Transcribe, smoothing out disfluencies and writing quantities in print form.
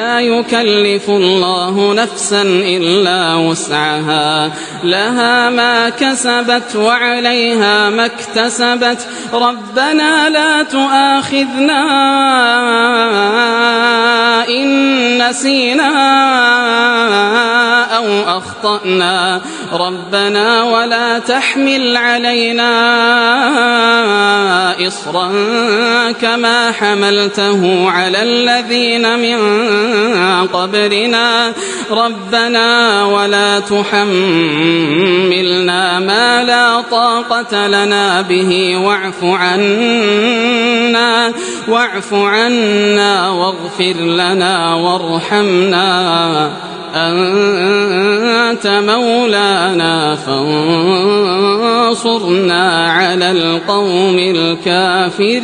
لا يكلف الله نفسا إلا وسعها لها ما كسبت وعليها ما اكتسبت ربنا لا تؤاخذنا إن نسينا أو أخطأنا ربنا ولا تحمل علينا إصرا كما حملته على الذين من قبلنا ربنا ولا تحملنا ما لا طاقة لنا به واعف عنا واغفر لنا وارحمنا أنت مولانا فانصرنا على القوم الكافرين.